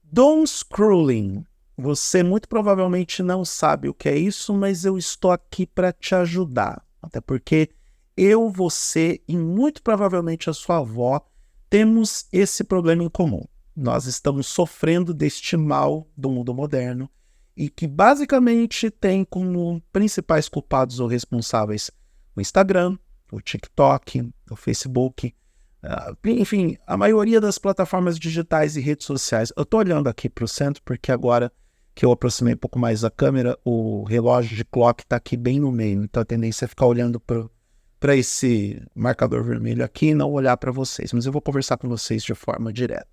Doom scrolling. Você muito provavelmente não sabe o que é isso, mas eu estou aqui para te ajudar. Até porque eu, você e muito provavelmente a sua avó temos esse problema em comum. Nós estamos sofrendo deste mal do mundo moderno e que basicamente tem como principais culpados ou responsáveis o Instagram, o TikTok, o Facebook. Enfim, a maioria das plataformas digitais e redes sociais. Eu estou olhando aqui para o centro porque agora que eu aproximei um pouco mais a câmera, o relógio de clock está aqui bem no meio. Então a tendência é ficar olhando para esse marcador vermelho aqui e não olhar para vocês. Mas eu vou conversar com vocês de forma direta.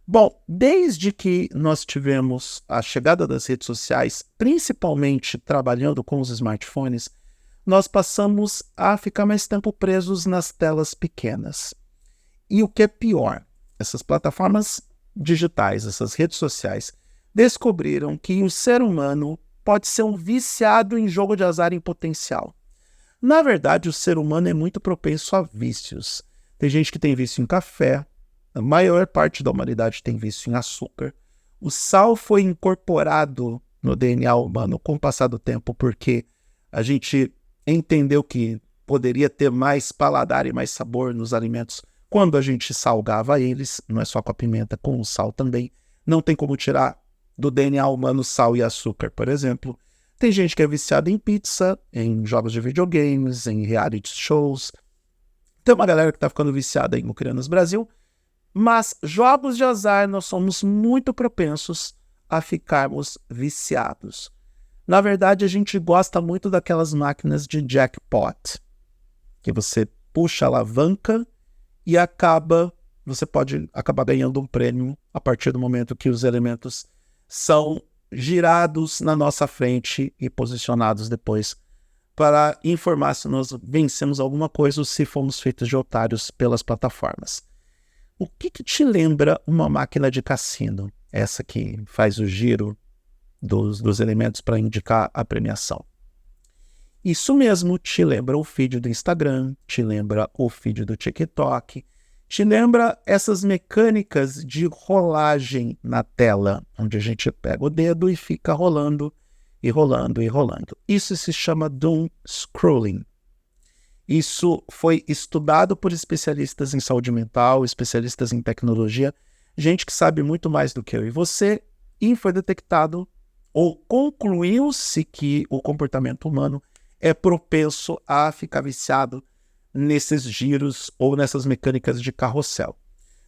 Bom, desde que nós tivemos a chegada das redes sociais, principalmente trabalhando com os smartphones, nós passamos a ficar mais tempo presos nas telas pequenas. E o que é pior, essas plataformas digitais, essas redes sociais, descobriram que o ser humano pode ser um viciado em jogo de azar em potencial. Na verdade, o ser humano é muito propenso a vícios. Tem gente que tem vício em café, a maior parte da humanidade tem vício em açúcar. O sal foi incorporado no DNA humano com o passar do tempo porque a gente entendeu que poderia ter mais paladar e mais sabor nos alimentos quando a gente salgava eles, não é só com a pimenta, com o sal também. Não tem como tirar do DNA humano sal e açúcar, por exemplo. Tem gente que é viciada em pizza, em jogos de videogames, em reality shows. Tem uma galera que está ficando viciada em Muquiranas Brasil. Mas jogos de azar nós somos muito propensos a ficarmos viciados. Na verdade, a gente gosta muito daquelas máquinas de jackpot, que você puxa a alavanca e você pode acabar ganhando um prêmio a partir do momento que os elementos são girados na nossa frente e posicionados depois para informar se nós vencemos alguma coisa ou se fomos feitos de otários pelas plataformas. O que te lembra uma máquina de cassino? Essa que faz o giro dos elementos para indicar a premiação. Isso mesmo te lembra o feed do Instagram, te lembra o feed do TikTok, te lembra essas mecânicas de rolagem na tela, onde a gente pega o dedo e fica rolando e rolando e rolando. Isso se chama doom scrolling. Isso foi estudado por especialistas em saúde mental, especialistas em tecnologia, gente que sabe muito mais do que eu e você, e foi detectado ou concluiu-se que o comportamento humano é propenso a ficar viciado nesses giros ou nessas mecânicas de carrossel.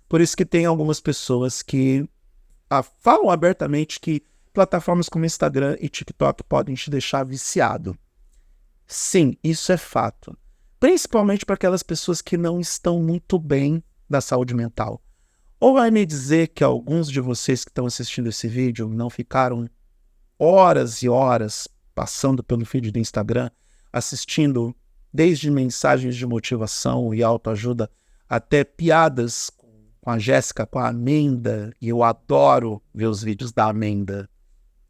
Por isso que tem algumas pessoas que falam abertamente que plataformas como Instagram e TikTok podem te deixar viciado. Sim, isso é fato. Principalmente para aquelas pessoas que não estão muito bem da saúde mental. Ou vai me dizer que alguns de vocês que estão assistindo esse vídeo não ficaram horas e horas passando pelo feed do Instagram, assistindo desde mensagens de motivação e autoajuda até piadas com a Jéssica, com a Amenda, e eu adoro ver os vídeos da Amenda,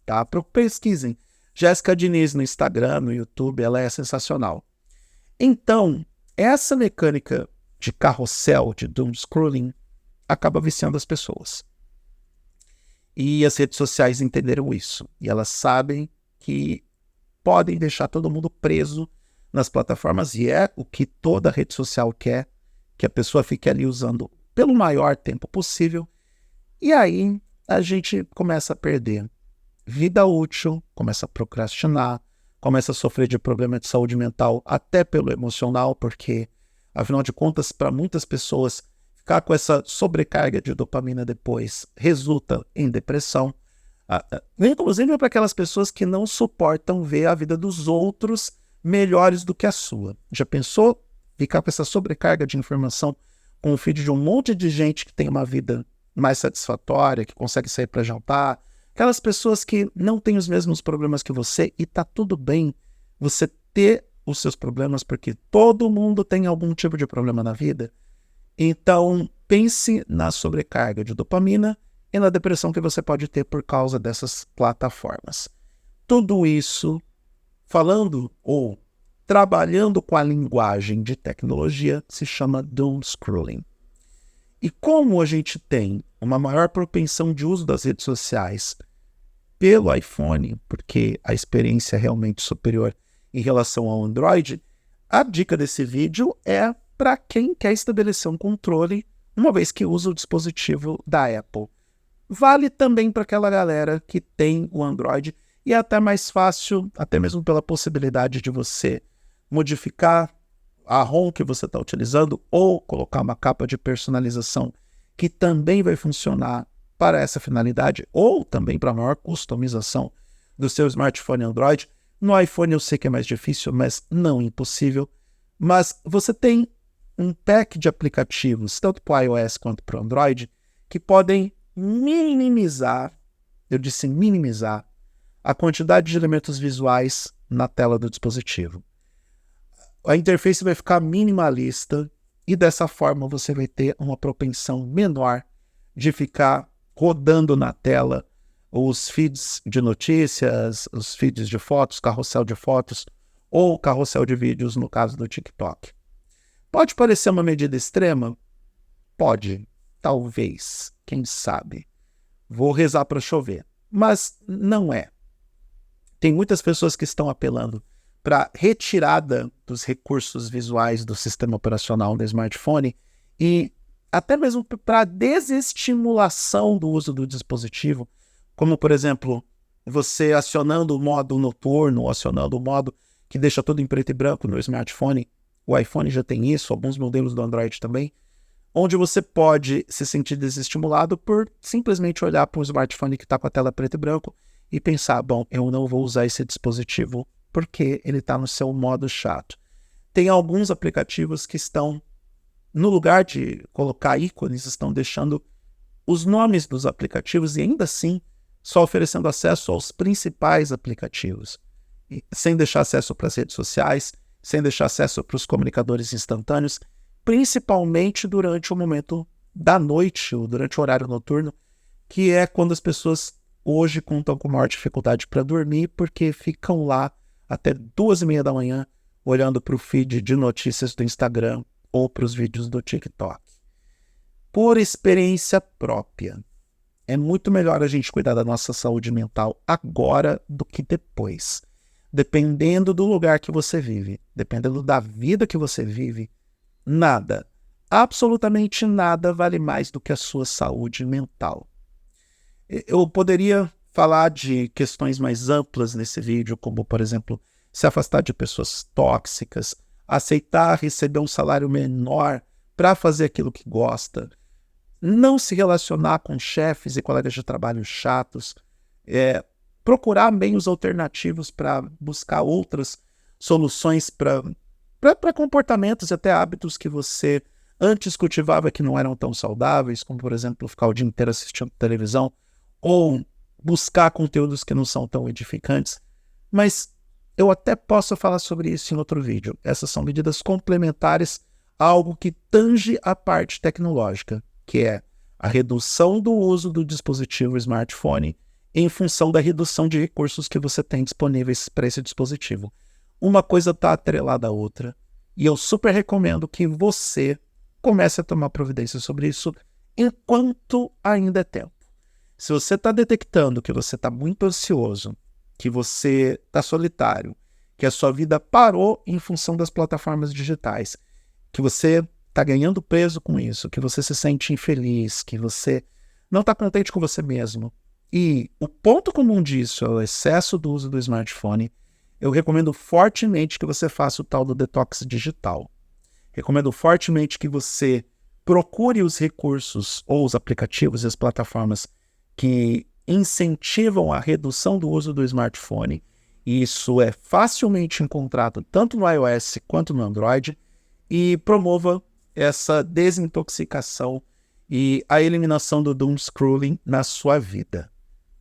tá? Pesquisem. Jéssica Diniz no Instagram, no YouTube, ela é sensacional. Então, essa mecânica de carrossel, de doom scrolling, acaba viciando as pessoas. E as redes sociais entenderam isso. E elas sabem que podem deixar todo mundo preso nas plataformas. E é o que toda rede social quer, que a pessoa fique ali usando pelo maior tempo possível. E aí a gente começa a perder vida útil, começa a procrastinar, começa a sofrer de problema de saúde mental, até pelo emocional, porque, afinal de contas, para muitas pessoas, ficar com essa sobrecarga de dopamina depois resulta em depressão. Inclusive para aquelas pessoas que não suportam ver a vida dos outros melhores do que a sua. Já pensou ficar com essa sobrecarga de informação com o feed de um monte de gente que tem uma vida mais satisfatória, que consegue sair para jantar, aquelas pessoas que não têm os mesmos problemas que você, e tá tudo bem você ter os seus problemas, porque todo mundo tem algum tipo de problema na vida. Então, pense na sobrecarga de dopamina e na depressão que você pode ter por causa dessas plataformas. Tudo isso, falando ou trabalhando com a linguagem de tecnologia, se chama doom scrolling. E como a gente tem uma maior propensão de uso das redes sociais pelo iPhone, porque a experiência é realmente superior em relação ao Android, a dica desse vídeo é para quem quer estabelecer um controle, uma vez que usa o dispositivo da Apple. Vale também para aquela galera que tem o Android, e é até mais fácil, até mesmo pela possibilidade de você modificar a ROM que você está utilizando ou colocar uma capa de personalização que também vai funcionar para essa finalidade, ou também para maior customização do seu smartphone Android. No iPhone eu sei que é mais difícil, mas não impossível. Mas você tem um pack de aplicativos, tanto para o iOS quanto para o Android, que podem minimizar, eu disse minimizar, a quantidade de elementos visuais na tela do dispositivo. A interface vai ficar minimalista e dessa forma você vai ter uma propensão menor de ficar rodando na tela os feeds de notícias, os feeds de fotos, carrossel de fotos ou carrossel de vídeos no caso do TikTok. Pode parecer uma medida extrema? Pode, talvez, quem sabe. Vou rezar para chover, mas não é. Tem muitas pessoas que estão apelando para retirada dos recursos visuais do sistema operacional do smartphone e até mesmo para desestimulação do uso do dispositivo, como, por exemplo, você acionando o modo noturno, acionando o modo que deixa tudo em preto e branco no smartphone. O iPhone já tem isso, alguns modelos do Android também, onde você pode se sentir desestimulado por simplesmente olhar para um smartphone que está com a tela preto e branco e pensar, bom, eu não vou usar esse dispositivo porque ele está no seu modo chato. Tem alguns aplicativos que estão, no lugar de colocar ícones, estão deixando os nomes dos aplicativos e ainda assim só oferecendo acesso aos principais aplicativos, sem deixar acesso para as redes sociais, sem deixar acesso para os comunicadores instantâneos, principalmente durante o momento da noite ou durante o horário noturno, que é quando as pessoas hoje contam com maior dificuldade para dormir, porque ficam lá até 2h30 da manhã olhando para o feed de notícias do Instagram ou para os vídeos do TikTok. Por experiência própria, é muito melhor a gente cuidar da nossa saúde mental agora do que depois. Dependendo do lugar que você vive, dependendo da vida que você vive, nada, absolutamente nada vale mais do que a sua saúde mental. Eu poderia falar de questões mais amplas nesse vídeo, como, por exemplo, se afastar de pessoas tóxicas, aceitar receber um salário menor para fazer aquilo que gosta, não se relacionar com chefes e colegas de trabalho chatos, procurar meios alternativos para buscar outras soluções para comportamentos e até hábitos que você antes cultivava que não eram tão saudáveis, como, por exemplo, ficar o dia inteiro assistindo televisão ou buscar conteúdos que não são tão edificantes. Mas eu até posso falar sobre isso em outro vídeo. Essas são medidas complementares a algo que tange a parte tecnológica, que é a redução do uso do dispositivo smartphone em função da redução de recursos que você tem disponíveis para esse dispositivo. Uma coisa está atrelada à outra, e eu super recomendo que você comece a tomar providência sobre isso enquanto ainda é tempo. Se você está detectando que você está muito ansioso, que você está solitário, que a sua vida parou em função das plataformas digitais, que você está ganhando peso com isso, que você se sente infeliz, que você não está contente com você mesmo, e o ponto comum disso é o excesso do uso do smartphone, eu recomendo fortemente que você faça o tal do detox digital. Recomendo fortemente que você procure os recursos ou os aplicativos e as plataformas que incentivam a redução do uso do smartphone. Isso é facilmente encontrado tanto no iOS quanto no Android, e promova essa desintoxicação e a eliminação do doom scrolling na sua vida.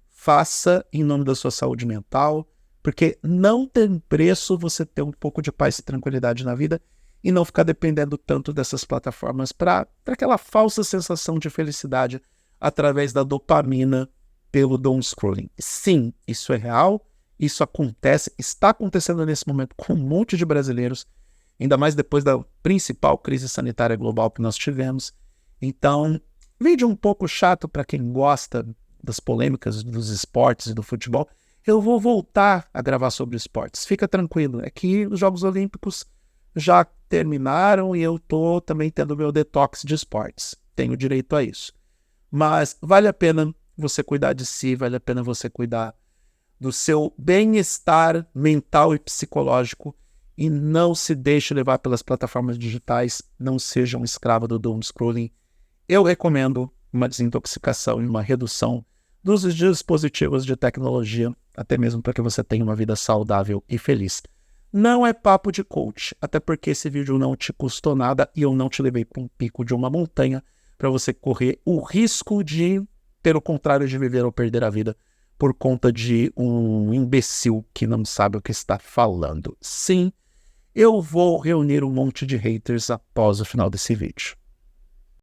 Faça em nome da sua saúde mental, porque não tem preço você ter um pouco de paz e tranquilidade na vida e não ficar dependendo tanto dessas plataformas para aquela falsa sensação de felicidade através da dopamina pelo doom scrolling. Sim, isso é real, isso acontece, está acontecendo nesse momento com um monte de brasileiros, ainda mais depois da principal crise sanitária global que nós tivemos. Então, vídeo um pouco chato para quem gosta das polêmicas dos esportes e do futebol. Eu vou voltar a gravar sobre esportes. Fica tranquilo, é que os Jogos Olímpicos já terminaram e eu estou também tendo meu detox de esportes. Tenho direito a isso. Mas vale a pena você cuidar de si, vale a pena você cuidar do seu bem-estar mental e psicológico e não se deixe levar pelas plataformas digitais, não seja um escravo do doom scrolling. Eu recomendo uma desintoxicação e uma redução dos dispositivos de tecnologia, até mesmo para que você tenha uma vida saudável e feliz. Não é papo de coach, até porque esse vídeo não te custou nada e eu não te levei para um pico de uma montanha para você correr o risco de ter o contrário de viver ou perder a vida por conta de um imbecil que não sabe o que está falando. Sim, eu vou reunir um monte de haters após o final desse vídeo.